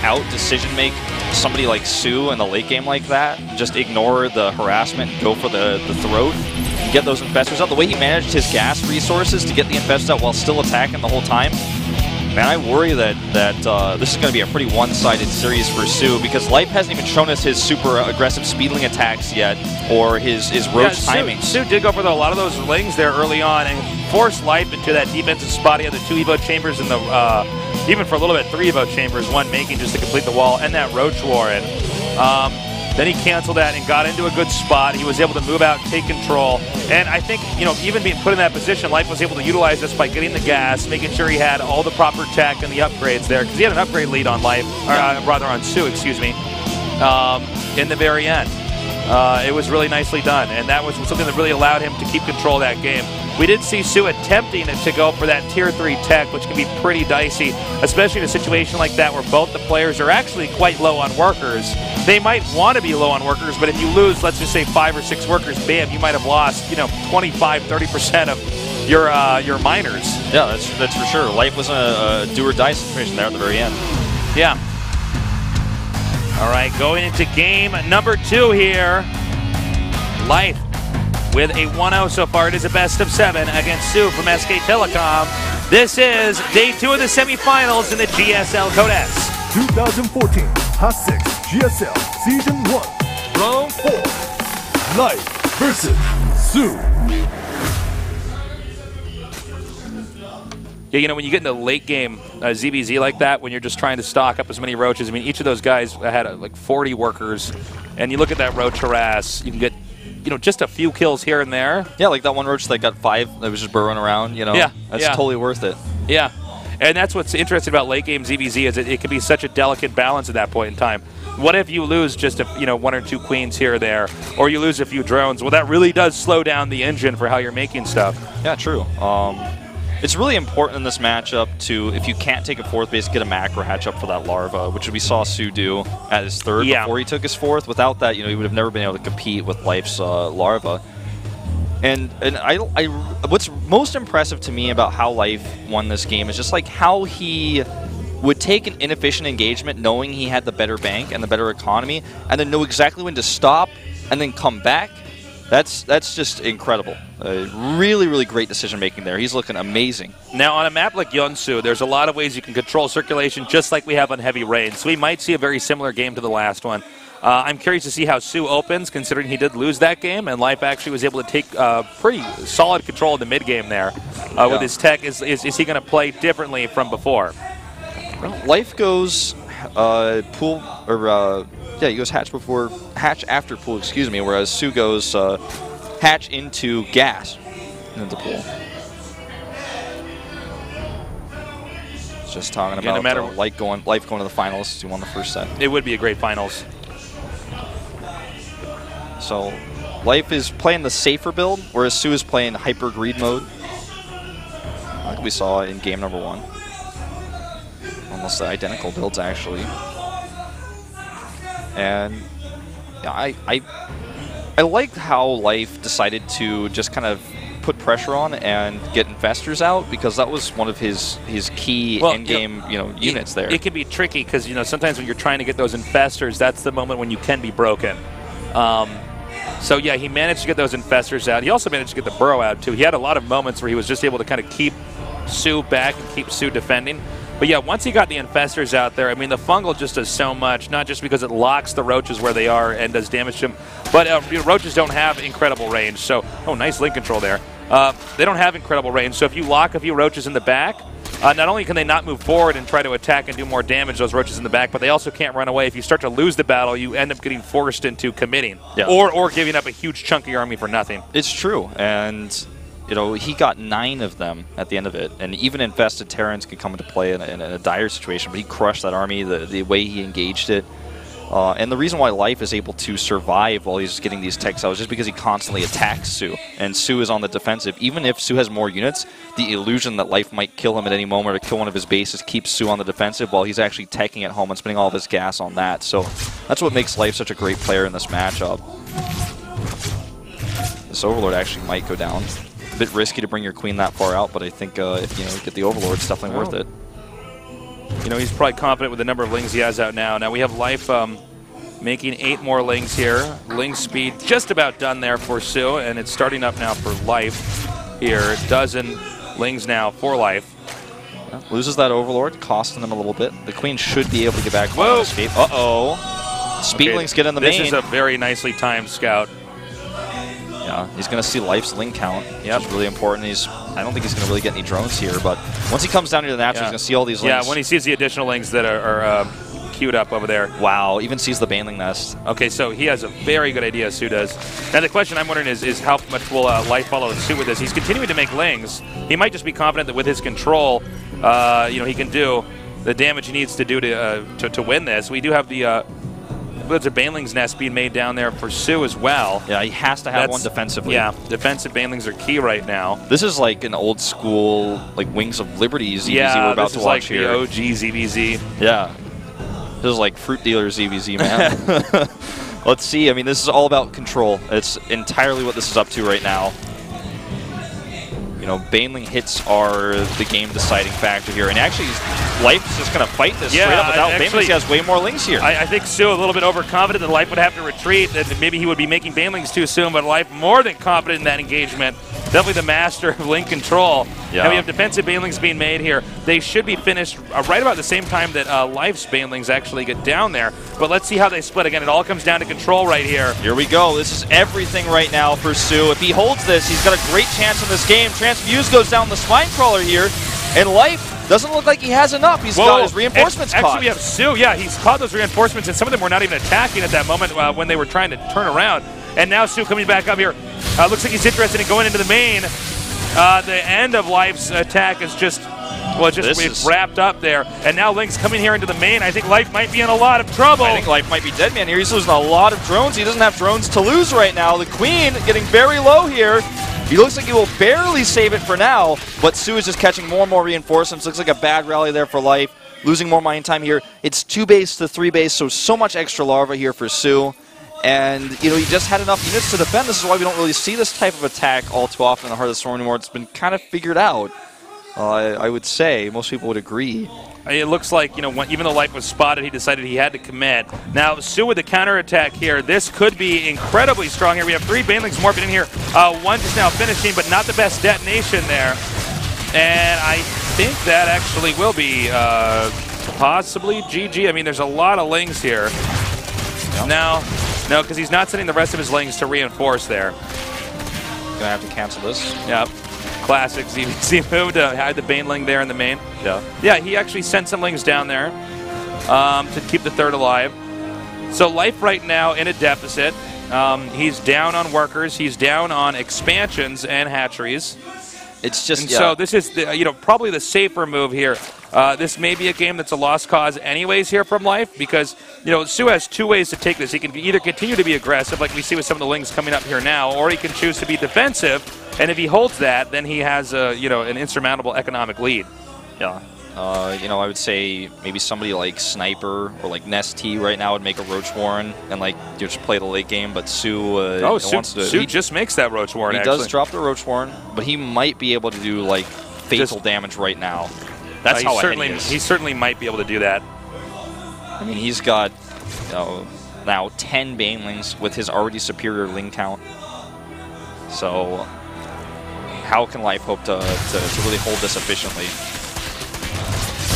out decision make somebody like Sue in the late game like that, just ignore the harassment and go for the throat and get those infestors out. The way he managed his gas resources to get the infestors out while still attacking the whole time, man, I worry that this is going to be a pretty one-sided series for Sue, because Life hasn't even shown us his super aggressive speedling attacks yet, or his roach timing. Sue did go for a lot of those lings there early on and forced Life into that defensive spot. He had the 2 Evo chambers and even for a little bit 3 Evo chambers, 1 making just to complete the wall, and that Roach Warren. Then he canceled that and got into a good spot. He was able to move out, take control. And I think, even being put in that position, Life was able to utilize this by getting the gas, making sure he had all the proper tech and the upgrades there, because he had an upgrade lead on Life, or rather on Sue, excuse me, in the very end. It was really nicely done, and that was something that really allowed him to keep control of that game. We did see Sue attempting to go for that Tier 3 tech, which can be pretty dicey, especially in a situation like that where both the players are actually quite low on workers. They might want to be low on workers, but if you lose, let's just say 5 or 6 workers, bam, you might have lost, 25, 30% of your miners. Yeah, that's for sure. Life was a do-or-die situation there at the very end. Yeah. All right, going into game number 2 here. Life with a 1-0 so far. It is a best of 7 against Sue from SK Telecom. This is day 2 of the semifinals in the GSL Code S. 2014 Hot 6 GSL Season 1 Round 4 Life versus Sue. Yeah, when you get into late game ZVZ like that, when you're just trying to stock up as many roaches, I mean, each of those guys had like 40 workers, and you look at that roach harass, you can get just a few kills here and there. Yeah, like that one roach that got 5 that was just burrowing around, Yeah, that's totally worth it. Yeah, and that's what's interesting about late game ZVZ is it can be such a delicate balance at that point in time. What if you lose just 1 or 2 queens here or there, or you lose a few drones? Well, that really does slow down the engine for how you're making stuff. Yeah, true. It's really important in this matchup to, if you can't take a 4th base, get a macro hatch up for that larva, which we saw Sue do at his 3rd before he took his 4th. Without that, he would have never been able to compete with Life's larva. And what's most impressive to me about how Life won this game is just like how he would take an inefficient engagement knowing he had the better bank and the better economy, and then know exactly when to stop and then come back. That's just incredible. Really, really great decision-making there. He's looking amazing. Now, on a map like Yeonsu, there's a lot of ways you can control circulation, just like we have on Heavy Rain. So we might see a very similar game to the last one. I'm curious to see how Sue opens, considering he did lose that game, and Life actually was able to take pretty solid control of the mid-game there with his tech. Is he going to play differently from before? Well, Life goes pool, or he goes hatch after pool, excuse me, whereas Sue goes hatch into gas into pool. Just talking about Life going to the finals. He won the first set. It would be a great finals. So Life is playing the safer build, whereas Sue is playing hyper greed mode, like we saw in game number 1. Almost identical builds, actually. And I like how Life decided to just kind of put pressure on and get infestors out, because that was one of his key in-game units there. It can be tricky because sometimes when you're trying to get those infestors, that's the moment when you can be broken. So yeah, he managed to get those infestors out. He also managed to get the burrow out too. He had a lot of moments where he was just able to kind of keep Sue back and keep Sue defending. But yeah, once he got the infestors out there, I mean, the fungal just does so much, not just because it locks the roaches where they are and does damage to them, but roaches don't have incredible range. So, nice link control there. They don't have incredible range, so if you lock a few roaches in the back, not only can they not move forward and try to attack and do more damage, those roaches in the back, but they also can't run away. If you start to lose the battle, you end up getting forced into committing, or giving up a huge chunk of your army for nothing. It's true, and he got 9 of them at the end of it, and even infested Terrans could come into play in a dire situation, but he crushed that army, the way he engaged it. And the reason why Life is able to survive while he's getting these techs out is just because he constantly attacks Sue, and Sue is on the defensive. Even if Sue has more units, the illusion that Life might kill him at any moment or kill one of his bases keeps Sue on the defensive while he's actually teching at home and spending all of his gas on that. So that's what makes Life such a great player in this matchup. This Overlord actually might go down. A bit risky to bring your queen that far out, but I think if you get the Overlord, it's definitely worth it. you know, he's probably confident with the number of lings he has out now. Now we have Life making 8 more lings here. Ling speed just about done there for Sue, and it's starting up now for Life here. A dozen lings now for Life. Yeah, loses that Overlord, costing them a little bit. The Queen should be able to get back on escape. Uh-oh. Speedlings get in the main. This is a very nicely timed scout. Yeah, he's going to see Life's ling count, which is really important. I don't think he's going to really get any drones here, but once he comes down to the natural, he's going to see all these lings. Yeah, when he sees the additional lings that are queued up over there. Wow, even sees the Baneling Nest. Okay, so he has a very good idea, Sue does. Now the question I'm wondering is how much will Life follow suit with this? He's continuing to make lings. He might just be confident that with his control, you know, he can do the damage he needs to do to win this. We do have the there's a Baneling's Nest being made down there for Sue as well. Yeah, he has to have one defensively. Yeah, defensive Banelings are key right now. This is like an old school, like Wings of Liberty ZVZ we're about to watch here. Yeah, this is like the OG ZVZ. Yeah. This is like Fruit Dealer ZVZ, man. Let's see. I mean, this is all about control. It's entirely what this is up to right now. You know, Baneling hits are the game-deciding factor here. And actually, Life is just going to fight this straight up without Baneling. He has way more lings here. I think Sue a little bit overconfident that Life would have to retreat, and maybe he would be making Banelings too soon, but Life more than confident in that engagement. Definitely the master of link control. Yeah. And we have defensive Banelings being made here. They should be finished right about the same time that Life's Banelings actually get down there. But let's see how they split. Again, it all comes down to control right here. Here we go. This is everything right now for Sue. If he holds this, he's got a great chance in this game. Transfuse goes down the Spine Crawler here, and Life doesn't look like he has enough. He's got his reinforcements caught. Actually, we have Sue. Yeah, he's caught those reinforcements, and some of them were not even attacking at that moment when they were trying to turn around. And now Sue coming back up here. Looks like he's interested in going into the main. The end of Life's attack is just, well, we've wrapped up there. And now Link's coming here into the main. I think Life might be in a lot of trouble. I think Life might be dead man here. He's losing a lot of drones. He doesn't have drones to lose right now. The Queen getting very low here. He looks like he will barely save it for now, but Sue is just catching more and more reinforcements. Looks like a bad rally there for Life. Losing more mine time here. It's 2 base to 3 base, so much extra larva here for Sue. And, you know, he just had enough units to defend. This is why we don't really see this type of attack all too often in the Heart of the Storm anymore. It's been kind of figured out, I would say. Most people would agree. It looks like, you know, even though Life was spotted, he decided he had to commit. Now, Sue with the counterattack here. This could be incredibly strong here. We have 3 Banelings morphing in here. One just now finishing, but not the best detonation there. And I think that actually will be possibly GG. I mean, there's a lot of lings here. Yep. No, because he's not sending the rest of his lings to reinforce there. Gonna have to cancel this. Yep. Classic ZVZ move to hide the Baneling there in the main. Yeah. Yeah, he actually sent some lings down there to keep the third alive. So Life right now in a deficit. He's down on workers. He's down on expansions and hatcheries. It's just, so this is probably the safer move here. This may be a game that's a lost cause anyways here from Life because, you know, Sue has 2 ways to take this. He can either continue to be aggressive like we see with some of the lings coming up here now, or he can choose to be defensive, and if he holds that, then he has an insurmountable economic lead. Yeah. I would say maybe somebody like Sniper or like Nest T right now would make a Roach Warren and like just play the late game, but Sue Sue just makes that Roach Warren. He does drop the Roach Warren, but he might be able to do like fatal damage right now. That's how ahead he is. He certainly might be able to do that. I mean, he's got now 10 Banelings with his already superior ling count. So how can Life hope to really hold this efficiently?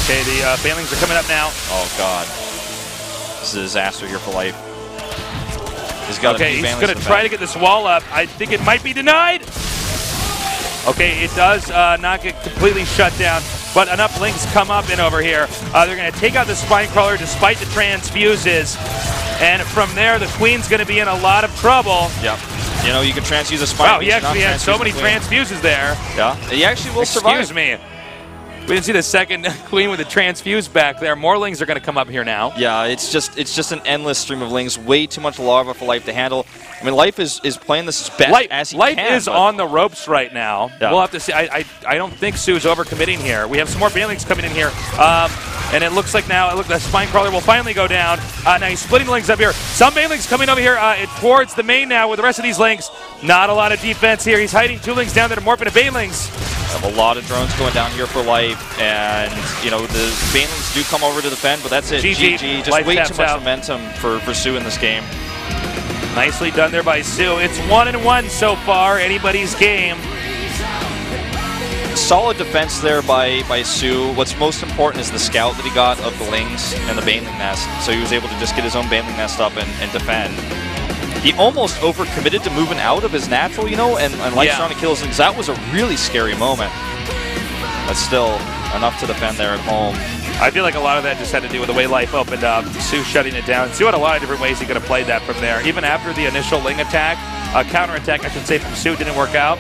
Okay, the Banelings are coming up now. Oh, God. This is a disaster here for Life. He's got he's going to try to get this wall up. I think it might be denied. Okay, it does not get completely shut down, but enough lings come up in over here. They're going to take out the Spine Crawler despite the transfuses, and from there, the Queen's going to be in a lot of trouble. Yep. You know, you can transfuse a Spine. Wow, he actually had so many transfuses there. Yeah, he actually will survive. Excuse me. We didn't see the second Queen with the transfuse back there. More lings are going to come up here now. Yeah, it's just an endless stream of lings. Way too much larva for Life to handle. I mean, Life is playing this best as he can. Life is on the ropes right now. Yeah. We'll have to see. I don't think Sue's overcommitting here. We have some more Banelings coming in here. And it looks like now, the Spine Crawler will finally go down. Now he's splitting the lings up here. Some Banelings coming over here towards the main now with the rest of these lings. Not a lot of defense here. He's hiding 2 lings down there to morph into Banelings. A lot of drones going down here for Life, and you know the Banelings do come over to defend, but that's it. GG. Just Life way too much out. momentum for Sue in this game. Nicely done there by Sue. It's 1-1 so far. Anybody's game. Solid defense there by Sue. What's most important is the scout that he got of the Lings and the Baneling Nest, so he was able to just get his own Baneling Nest up and defend. He almost overcommitted to moving out of his natural, you know, and Life's trying to kill his Lings. That was a really scary moment. But still, enough to defend there at home. I feel like a lot of that just had to do with the way Life opened up, Sue shutting it down. Sue had a lot of different ways he could have played that from there. Even after the initial Ling attack, counterattack, I should say, from Sue didn't work out.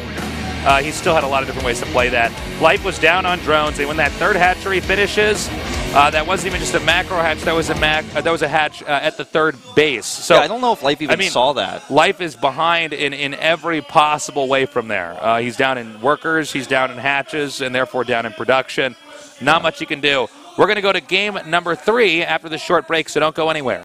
He still had a lot of different ways to play that. Life was down on drones, and when that third hatchery finishes, that wasn't even just a macro hatch. That was a hatch at the third base. So yeah, I don't know if Life even saw that. Life is behind in every possible way from there. He's down in workers, he's down in hatches, and therefore down in production. Not much he can do. We're going to go to game number 3 after this short break, so don't go anywhere.